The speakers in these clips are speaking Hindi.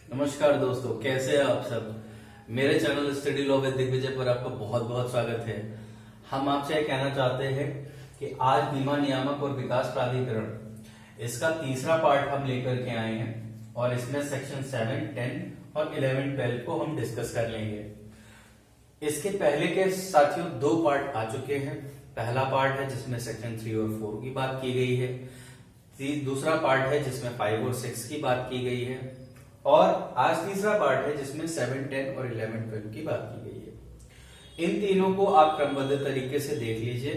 नमस्कार दोस्तों, कैसे हैं आप सब। मेरे channel study law with Digvijay पर आपका बहुत बहुत स्वागत है। हम आपसे ये कहना चाहते हैं कि आज बीमा नियामक और विकास प्राधिकरण इसका तीसरा पार्ट हम लेकर के आए हैं और इसमें सेक्शन 7, 10 और 11, 12 को हम डिस्कस कर लेंगे। इसके पहले के साथियों 2 पार्ट आ चुके हैं। पहला पार्ट है जिसमें सेक्शन 3 और 4 की बात की गई है। दूसरा पार्ट है जिसमें 5 और 6 की बात की गई है और आज तीसरा पार्ट है जिसमें 7, 10 और 11, 12 की बात की गई है। इन तीनों को आप क्रमबद्ध तरीके से देख लीजिए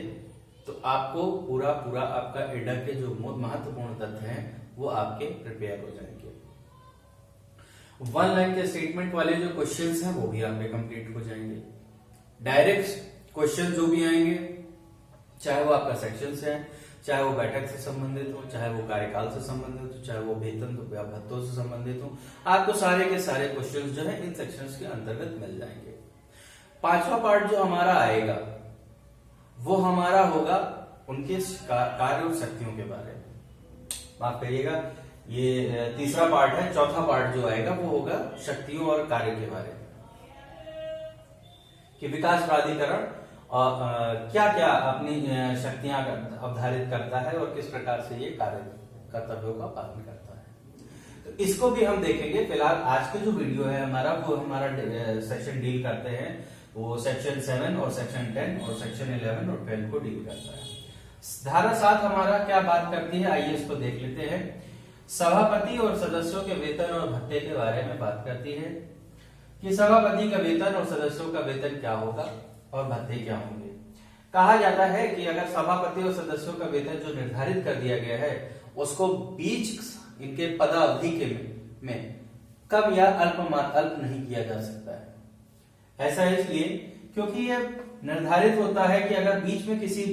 तो आपको पूरा आपका एडा के जो महत्वपूर्ण तथ्य हैं वो आपके प्रिपेयर हो जाएंगे। 1 लाइन के स्टेटमेंट वाले जो क्वेश्चंस हैं वो भी आपके कंप्लीट हो जाएंगे। डायरेक्ट क्वेश्चन जो भी आएंगे, चाहे वो आपका सेक्शन से है, चाहे वो बैठक से संबंधित हो, चाहे वो कार्यकाल से संबंधित हो, चाहे वो वेतन या भत्तों से संबंधित हो, आपको सारे के सारे क्वेश्चंस जो है इन सेक्शंस के अंतर्गत मिल जाएंगे। 5वां पार्ट जो हमारा आएगा वो हमारा होगा उनके कार्य और शक्तियों के बारे में। माफ करिएगा, ये तीसरा पार्ट है। चौथा पार्ट जो आएगा वो होगा शक्तियों और कार्य के बारे में कि विकास प्राधिकरण क्या क्या अपनी शक्तियां अवधारित करता है और किस प्रकार से ये कार्य कर्तव्यों का पालन करता है। तो इसको भी हम देखेंगे। फिलहाल आज का जो वीडियो है हमारा वो हमारा सेक्शन डील करते हैं, वो सेक्शन 7 और सेक्शन 10 और सेक्शन 11 और 12 को डील करता है। धारा 7 हमारा क्या बात करती है, आइए इसको देख लेते हैं। सभापति और सदस्यों के वेतन और भत्ते के बारे में बात करती है कि सभापति का वेतन और सदस्यों का वेतन क्या होगा और भत्ते क्या होंगे। कहा जाता है कि अगर सभापति और सदस्यों का वेतन जो निर्धारित कर दिया गया है उसको बीच इनके पदावधि के में कम या अल्प नहीं किया जा सकता है। ऐसा इसलिए क्योंकि यह निर्धारित होता है कि अगर बीच में किसी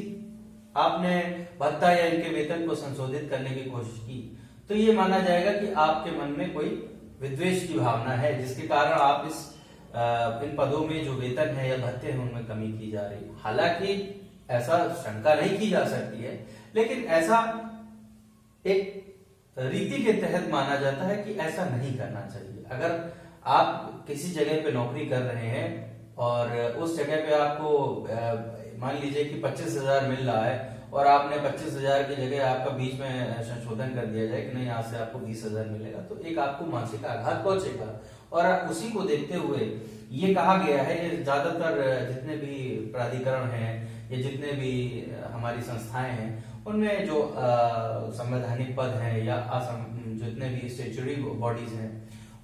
आपने भत्ता या इनके वेतन को संशोधित करने की कोशिश की तो ये माना जाएगा कि आपके मन में कोई विद्वेष की भावना है, जिसके कारण आप इन पदों में जो वेतन है या भत्ते हैं उनमें कमी की जा रही है। हालांकि ऐसा शंका नहीं की जा सकती है, लेकिन ऐसा एक रीति के तहत माना जाता है कि ऐसा नहीं करना चाहिए। अगर आप किसी जगह पे नौकरी कर रहे हैं और उस जगह पे आपको मान लीजिए कि 25,000 मिल रहा है और आपने 25,000 की जगह आपका बीच में संशोधन कर दिया जाए कि नहीं आज से आपको 20,000 मिलेगा, तो एक आपको मानसिक आघात पहुंचेगा। और उसी को देखते हुए ये कहा गया है, ये ज्यादातर जितने भी प्राधिकरण हैं या जितने भी हमारी संस्थाएं हैं उनमें जो संवैधानिक पद हैं या जितने भी स्टेचुटरी बॉडीज हैं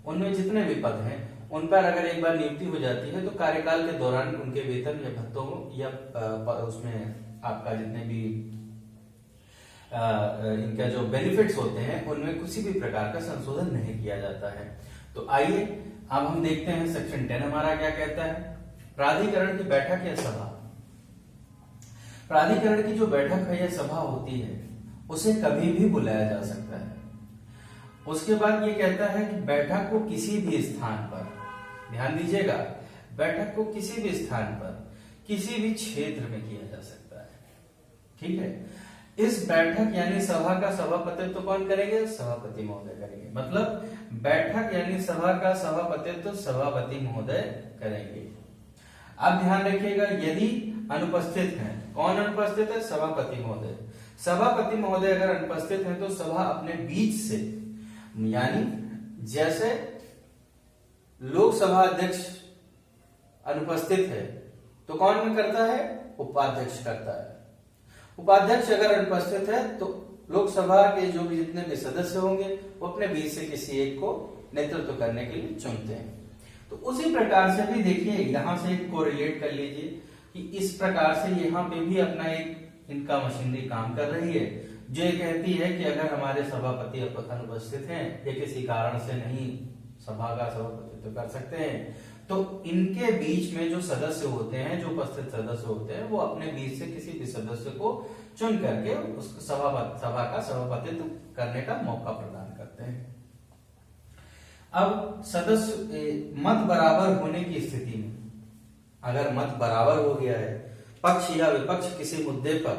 उनमें जितने भी पद हैं उन पर अगर एक बार नियुक्ति हो जाती है तो कार्यकाल के दौरान उनके वेतन या भत्तों या उसमें आपका जितने भी इनका जो बेनिफिट्स होते हैं उनमें किसी भी प्रकार का संशोधन नहीं किया जाता है। तो आइए अब हम देखते हैं सेक्शन 10 हमारा क्या कहता है। प्राधिकरण की बैठक या सभा। प्राधिकरण की जो बैठक है या सभा होती है उसे कभी भी बुलाया जा सकता है। उसके बाद ये कहता है कि बैठक को किसी भी स्थान पर, ध्यान दीजिएगा, बैठक को किसी भी स्थान पर किसी भी क्षेत्र में किया जा सकता है। ठीक है, इस बैठक यानी सभा का सभापतित्व कौन करेंगे? सभापति महोदय करेंगे। मतलब बैठक यानी सभा का सभापतित्व सभापति महोदय करेंगे। अब ध्यान रखिएगा, यदि अनुपस्थित हैं, कौन अनुपस्थित है? सभापति महोदय। सभापति महोदय अगर अनुपस्थित है तो सभा अपने बीच से, यानी जैसे लोकसभा अध्यक्ष अनुपस्थित है तो कौन करता है? उपाध्यक्ष करता है। उपाध्यक्ष अगर अनुपस्थित है तो लोकसभा के जो भी जितने भी सदस्य होंगे वो अपने बीच से किसी एक को नेतृत्व करने के लिए चुनते हैं। तो उसी प्रकार से भी देखिए, यहां से एक को रिलेट कर लीजिए कि इस प्रकार से यहाँ पे भी अपना एक इनका मशीनरी काम कर रही है जो ये कहती है कि अगर हमारे सभापति अनुपस्थित हैं या किसी कारण से नहीं सभा का सभापतित्व कर सकते हैं तो इनके बीच में जो सदस्य होते हैं, जो उपस्थित सदस्य होते हैं, वो अपने बीच से किसी भी सदस्य को चुन करके उस सभा का सभापतित्व करने का मौका प्रदान करते हैं। अब सदस्य मत बराबर होने की स्थिति में, अगर मत बराबर हो गया है, पक्ष या विपक्ष किसी मुद्दे पर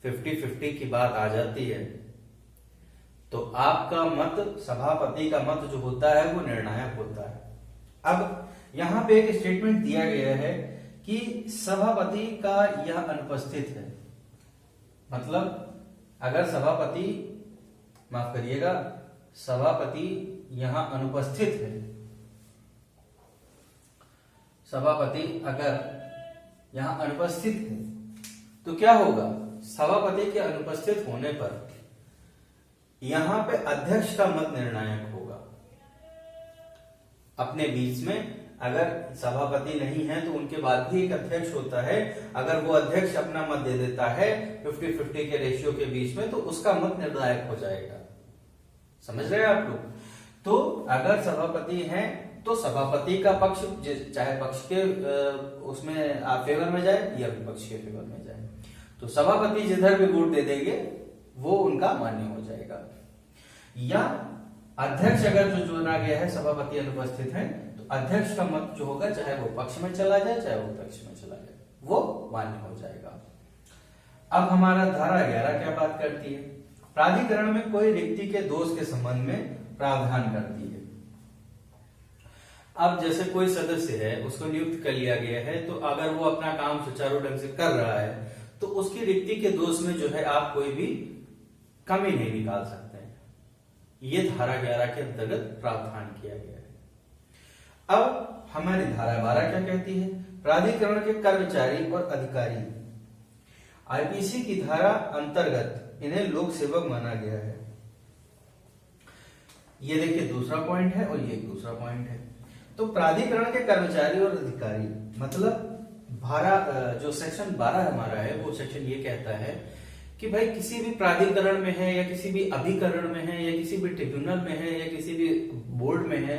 50-50 की बात आ जाती है तो आपका मत, सभापति का मत जो होता है वो निर्णायक होता है। अब यहां पे एक स्टेटमेंट दिया गया है कि सभापति का यह अनुपस्थित है, मतलब अगर सभापति, माफ करिएगा, सभापति यहां अनुपस्थित है, सभापति अगर यहां अनुपस्थित है तो क्या होगा, सभापति के अनुपस्थित होने पर यहां पे अध्यक्ष का मत निर्णायक होगा। अपने बीच में अगर सभापति नहीं है तो उनके बाद भी एक अध्यक्ष होता है, अगर वो अध्यक्ष अपना मत दे देता है 50-50 के रेशियो के बीच में, तो उसका मत निर्णायक हो जाएगा। समझ रहे हैं आप लोग? तो अगर सभापति है तो सभापति का पक्ष, चाहे पक्ष के उसमें आप फेवर में जाए या विपक्ष के फेवर में जाए, तो सभापति जिधर भी वोट दे देंगे वो उनका मान्य हो जाएगा। या अध्यक्ष अगर जो चुना गया है, सभापति अनुपस्थित है, तो अध्यक्ष का मत जो होगा, चाहे वो पक्ष में चला जाए चाहे वो विपक्ष में चला जाए, वो मान्य हो जाएगा। अब हमारा धारा 11 क्या बात करती है? प्राधिकरण में कोई व्यक्ति के दोष के संबंध में प्रावधान करती है। अब जैसे कोई सदस्य है, उसको नियुक्त कर लिया गया है, तो अगर वो अपना काम सुचारू ढंग से कर रहा है तो उसकी रिक्ति के दोष में जो है आप कोई भी कमी नहीं निकाल सकते हैं। ये धारा 11 के अंतर्गत प्रावधान किया गया है। अब हमारी धारा 12 क्या कहती है? प्राधिकरण के कर्मचारी और अधिकारी आईपीसी की धारा अंतर्गत इन्हें लोक सेवक माना गया है। ये देखिए दूसरा पॉइंट है और ये दूसरा पॉइंट है। तो प्राधिकरण के कर्मचारी और अधिकारी, मतलब जो सेक्शन 12 हमारा है वो सेक्शन ये कहता है कि भाई किसी भी प्राधिकरण में है या किसी भी अभिकरण में है या किसी भी ट्रिब्यूनल में है या किसी भी बोर्ड में है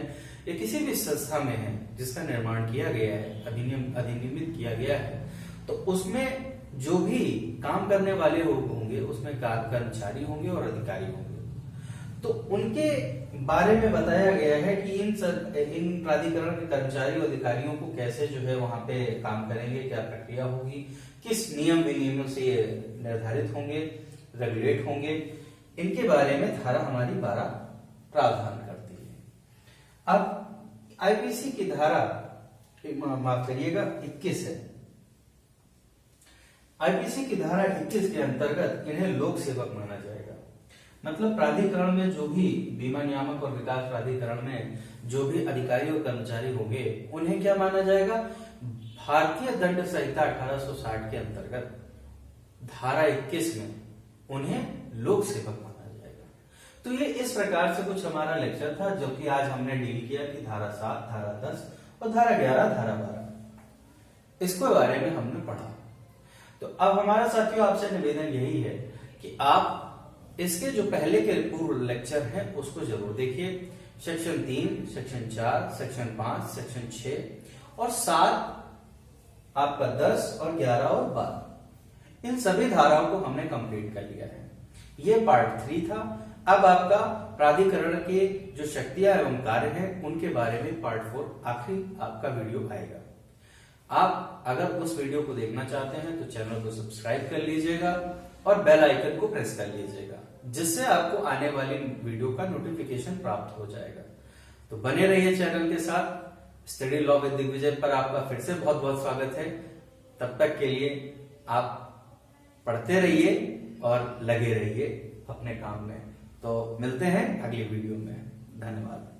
या किसी भी संस्था में है जिसका निर्माण किया गया है, अधिनियमित किया गया है, तो उसमें जो भी काम करने वाले होंगे उसमें कर्मचारी होंगे और अधिकारी होंगे। तो उनके बारे में बताया गया है कि इन प्राधिकरण के कर्मचारी और अधिकारियों को कैसे जो है वहां पे काम करेंगे, क्या प्रक्रिया होगी, किस नियम विनियमों से ये निर्धारित होंगे, रेगुलेट होंगे, इनके बारे में धारा हमारी 12 प्रावधान करती है। अब आईपीसी की धारा, माफ करिएगा, 21 है। आईपीसी की धारा 21 के अंतर्गत इन्हें लोक सेवक माना जाएगा। मतलब प्राधिकरण में जो भी बीमा नियामक और विकास प्राधिकरण में जो भी अधिकारी और कर्मचारी होंगे उन्हें क्या माना जाएगा? भारतीय दंड संहिता 1860 के अंतर्गत धारा 21 में उन्हें लोक सेवक माना जाएगा। तो ये इस प्रकार से कुछ हमारा लेक्चर था जो कि आज हमने डील किया कि धारा 7, धारा 10 और धारा 11, धारा 12 इसको बारे में हमने पढ़ा। तो अब हमारा साथियों आपसे निवेदन यही है कि आप इसके जो पहले के पूर्व लेक्चर हैं उसको जरूर देखिए। सेक्शन 3, सेक्शन 4, सेक्शन 5, सेक्शन 6 और 7, आपका 10 और 11 और 12, इन सभी धाराओं को हमने कंप्लीट कर लिया है। ये पार्ट 3 था। अब आपका प्राधिकरण के जो शक्तियां एवं कार्य हैं उनके बारे में पार्ट 4 आखिरी आपका वीडियो आएगा। आप अगर उस वीडियो को देखना चाहते हैं तो चैनल को सब्सक्राइब कर लीजिएगा और बेल आइकन को प्रेस कर लीजिएगा, जिससे आपको आने वाली वीडियो का नोटिफिकेशन प्राप्त हो जाएगा। तो बने रहिए चैनल के साथ। स्टडी लॉ विद दिग्विजय पर आपका फिर से बहुत बहुत स्वागत है। तब तक के लिए आप पढ़ते रहिए और लगे रहिए अपने काम में। तो मिलते हैं अगली वीडियो में। धन्यवाद।